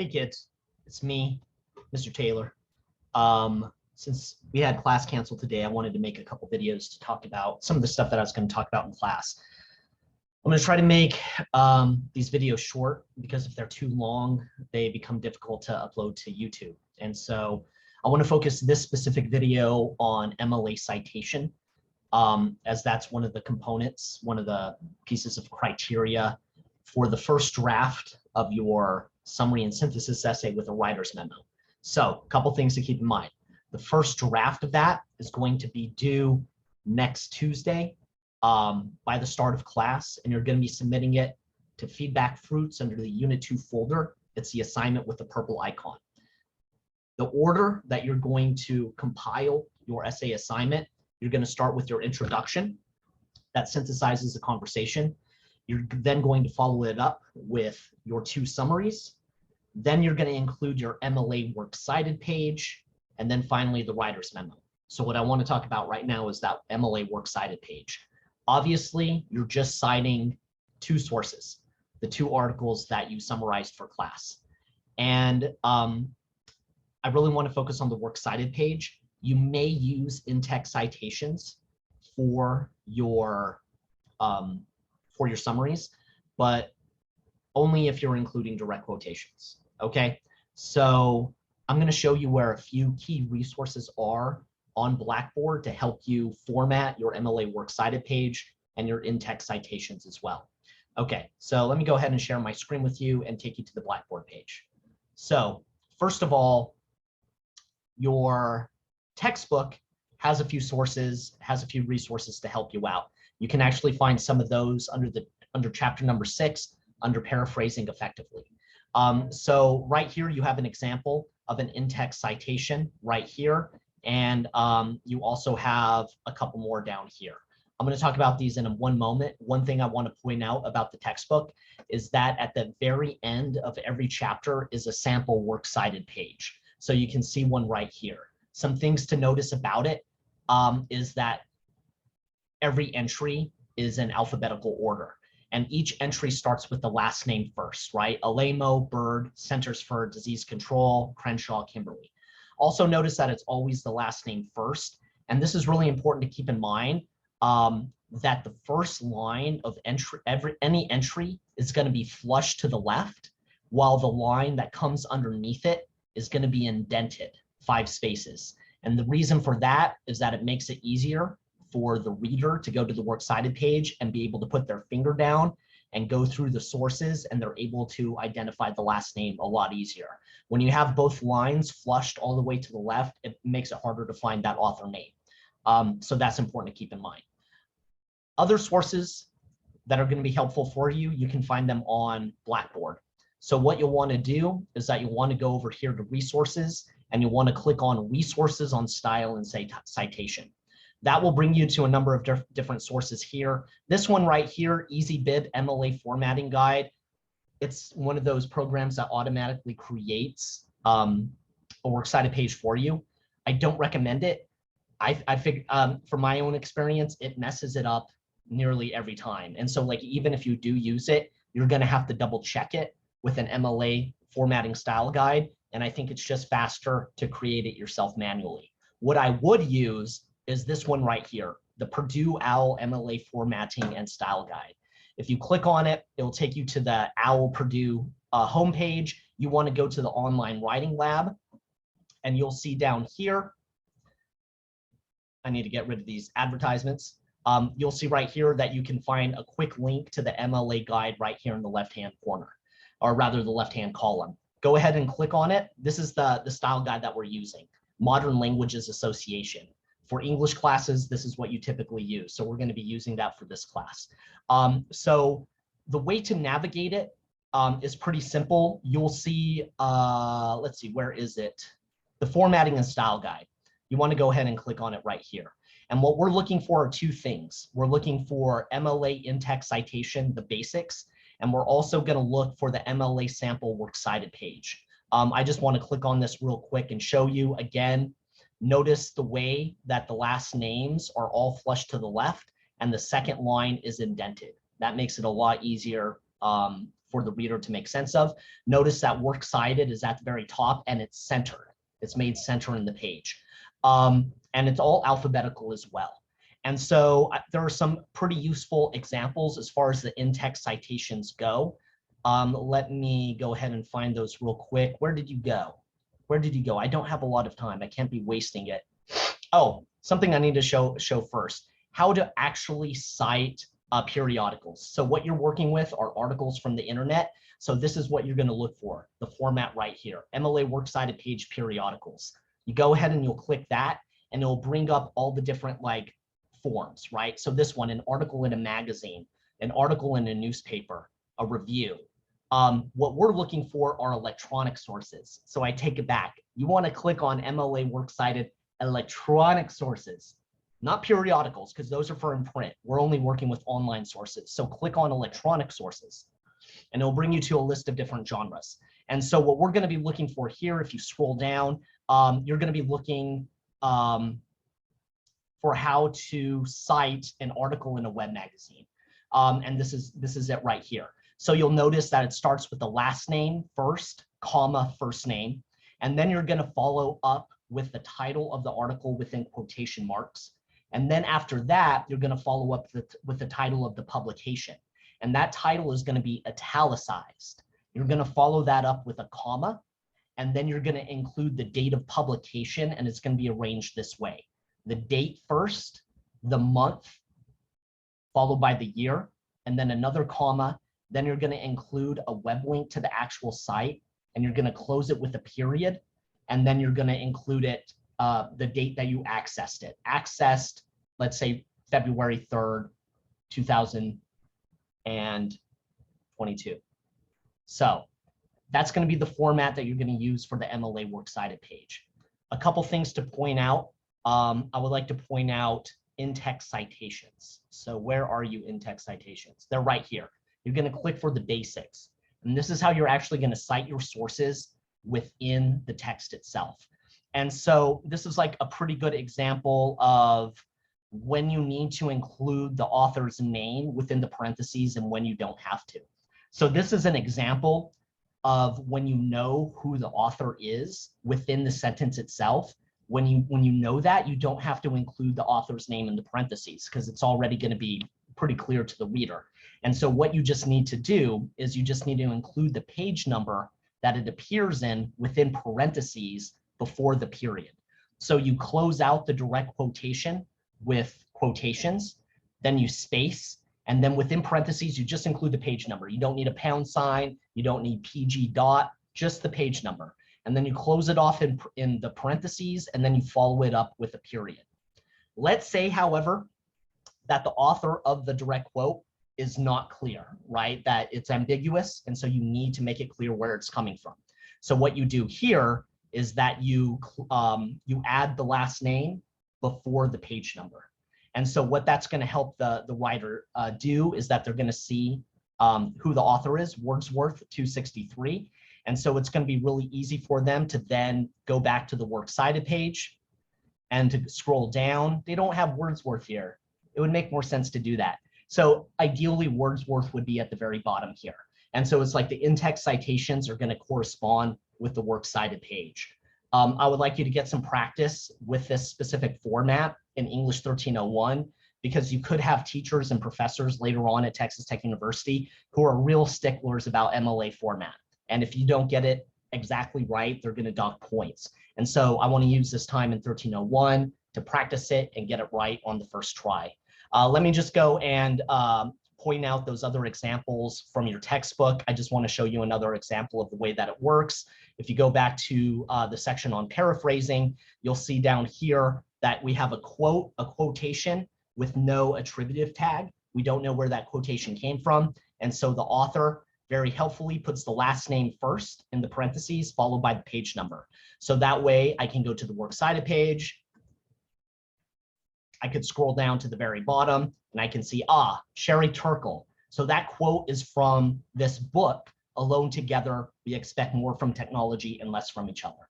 Hey kids, it's me, Mr. Taylor. Since we had class canceled today, I wanted to make a couple videos to talk about some of the stuff that I was going to talk about in class. I'm going to try to make these videos short because if they're too long, they become difficult to upload to YouTube. And so I want to focus this specific video on MLA citation, as that's one of the components, one of the pieces of criteria for the first draft of your summary and synthesis essay with a writer's memo. So a couple things to keep in mind. The first draft of that is going to be due next Tuesday by the start of class, and you're going to be submitting it to Feedback Fruits under the Unit 2 folder. It's the assignment with the purple icon. The order that you're going to compile your essay assignment, you're going to start with your introduction. That synthesizes the conversation. You're then going to follow it up with your 2 summaries. Then you're going to include your MLA works cited page, and then finally the writer's memo. So what I want to talk about right now is that MLA works cited page. Obviously, you're just citing 2 sources, the 2 articles that you summarized for class. And I really want to focus on the works cited page. You may use in-text citations for your summaries, but only if you're including direct quotations. Okay, so I'm going to show you where a few key resources are on Blackboard to help you format your MLA works cited page and your in-text citations as well. Okay, so let me go ahead and share my screen with you and take you to the Blackboard page. So first of all, your textbook has a few sources, has a few resources to help you out. You can actually find some of those under chapter number 6 under paraphrasing effectively. So right here you have an example of an in-text citation right here, and you also have a couple more down here. I'm going to talk about these in one moment. One thing I want to point out about the textbook is that at the very end of every chapter is a sample works cited page. So you can see one right here. Some things to notice about it is that every entry is in alphabetical order, and each entry starts with the last name first, right? Alamo, Bird, Centers for Disease Control, Crenshaw, Kimberly. Also notice that it's always the last name first, and this is really important to keep in mind, that the first line of any entry is going to be flush to the left, while the line that comes underneath it is going to be indented 5 spaces. And the reason for that is that it makes it easier for the reader to go to the works cited page and be able to put their finger down and go through the sources, and they're able to identify the last name a lot easier. When you have both lines flushed all the way to the left, it makes it harder to find that author name. So that's important to keep in mind. Other sources that are going to be helpful for you, you can find them on Blackboard. So what you'll want to do is that you'll want to go over here to resources, and you'll want to click on resources on style and say citation. That will bring you to a number of different sources here. This one right here, EasyBib MLA Formatting Guide. It's one of those programs that automatically creates a works cited page for you. I don't recommend it. I figured from my own experience, it messes it up nearly every time. And so like, even if you do use it, you're going to have to double check it with an MLA formatting style guide. And I think it's just faster to create it yourself manually. What I would use is this one right here, the Purdue OWL MLA Formatting and Style Guide. If you click on it, it'll take you to the OWL Purdue homepage. You want to go to the online writing lab, and you'll see down here, I need to get rid of these advertisements. You'll see right here that you can find a quick link to the MLA guide right here in the left-hand corner, or rather the left-hand column. Go ahead and click on it. This is the style guide that we're using, Modern Languages Association. For English classes, this is what you typically use. So we're going to be using that for this class. So the way to navigate it is pretty simple. You'll see, let's see, where is it? The Formatting and Style Guide. You want to go ahead and click on it right here. And what we're looking for are 2 things. We're looking for MLA in-text citation, the basics, and we're also going to look for the MLA sample works cited page. I just want to click on this real quick and show you again. Notice the way that the last names are all flushed to the left and the second line is indented. That makes it a lot easier for the reader to make sense of. Notice that works cited is at the very top and it's centered. It's made center in the page. And it's all alphabetical as well. And so there are some pretty useful examples as far as the in-text citations go. Let me go ahead and find those real quick. Where did you go? Where did you go? I don't have a lot of time. I can't be wasting it. Oh, something I need to show first. How to actually cite periodicals. So what you're working with are articles from the internet. So this is what you're going to look for, the format right here, MLA Works Cited Page periodicals. You go ahead and you'll click that and it'll bring up all the different like forms, right? So this one, an article in a magazine, an article in a newspaper, a review. What we're looking for are electronic sources. So I take it back. You want to click on MLA Works Cited electronic sources, not periodicals, because those are for in print. We're only working with online sources. So click on electronic sources and it'll bring you to a list of different genres. And so what we're going to be looking for here, if you scroll down, you're going to be looking for how to cite an article in a web magazine. And this is it right here. So you'll notice that it starts with the last name first, comma, first name. And then you're going to follow up with the title of the article within quotation marks. And then after that, you're going to follow up with the title of the publication. And that title is going to be italicized. You're going to follow that up with a comma. And then you're going to include the date of publication. And it's going to be arranged this way. The date first, the month, followed by the year, and then another comma. Then you're going to include a web link to the actual site, and you're going to close it with a period. And then you're going to include it, the date that you accessed it. Accessed, let's say February 3rd, 2022. So that's going to be the format that you're going to use for the MLA Works Cited page. A couple things to point out. I would like to point out in-text citations. So where are you in-text citations? They're right here. You're going to click for the basics. And this is how you're actually going to cite your sources within the text itself. And so this is like a pretty good example of when you need to include the author's name within the parentheses and when you don't have to. So this is an example of when you know who the author is within the sentence itself. When you know that, you don't have to include the author's name in the parentheses because it's already going to be pretty clear to the reader. And so what you just need to do is you just need to include the page number that it appears in within parentheses before the period. So you close out the direct quotation with quotations, then you space, and then within parentheses, you just include the page number. You don't need a pound sign, you don't need PG dot, just the page number. And then you close it off in the parentheses, and then you follow it up with a period. Let's say, however, that the author of the direct quote is not clear, right? That it's ambiguous, and so you need to make it clear where it's coming from. So what you do here is that you add the last name before the page number. And so what that's going to help the writer do is that they're going to see who the author is, Wordsworth 263. And so it's going to be really easy for them to then go back to the Works Cited page and to scroll down. They don't have Wordsworth here. It would make more sense to do that. So ideally, Wordsworth would be at the very bottom here. And so it's like the in-text citations are going to correspond with the Works Cited page. I would like you to get some practice with this specific format in English 1301, because you could have teachers and professors later on at Texas Tech University who are real sticklers about MLA format. And if you don't get it exactly right, they're going to dock points. And so I want to use this time in 1301 to practice it and get it right on the first try. Let me just go and point out those other examples from your textbook. I just want to show you another example of the way that it works. If you go back to the section on paraphrasing, you'll see down here that we have a quote, a quotation with no attributive tag. We don't know where that quotation came from. And so the author very helpfully puts the last name first in the parentheses, followed by the page number. So that way I can go to the Works Cited page. I could scroll down to the very bottom and I can see, Sherry Turkle. So that quote is from this book, Alone Together, We Expect More from Technology and Less from Each Other.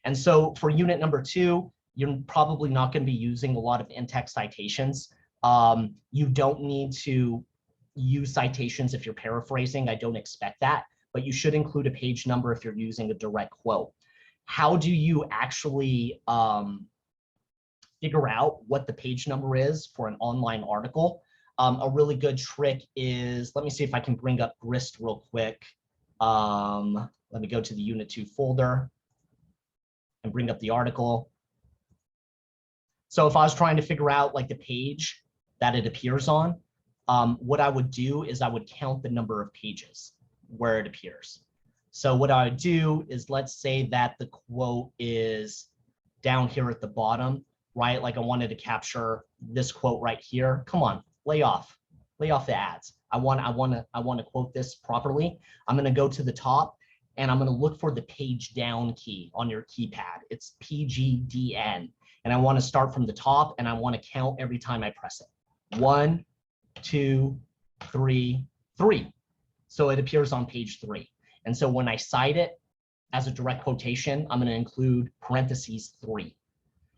And so for unit number 2, you're probably not going to be using a lot of in-text citations. You don't need to use citations if you're paraphrasing. I don't expect that, but you should include a page number if you're using a direct quote. How do you actually figure out what the page number is for an online article? A really good trick is, let me see if I can bring up Grist real quick. Let me go to the Unit 2 folder and bring up the article. So if I was trying to figure out like the page that it appears on, what I would do is I would count the number of pages where it appears. So what I would do is, let's say that the quote is down here at the bottom, right? Like I wanted to capture this quote right here. Come on, lay off the ads. I want to quote this properly. I'm going to go to the top and I'm going to look for the page down key on your keypad. It's PGDN. And I want to start from the top and I want to count every time I press it. 1, 2, 3, 3. So it appears on page 3. And so when I cite it as a direct quotation, I'm going to include parentheses 3.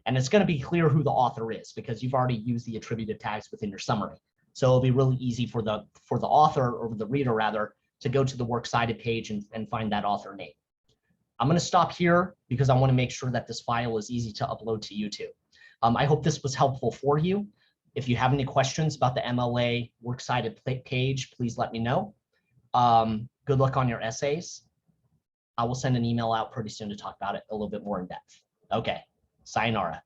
And it's going to be clear who the author is because you've already used the attributive tags within your summary. So it'll be really easy for the author, or the reader rather, to go to the works cited page and find that author name. I'm going to stop here because I want to make sure that this file is easy to upload to YouTube. I hope this was helpful for you. If you have any questions about the MLA works cited page, please let me know. Good luck on your essays. I will send an email out pretty soon to talk about it a little bit more in depth. Okay, sayonara.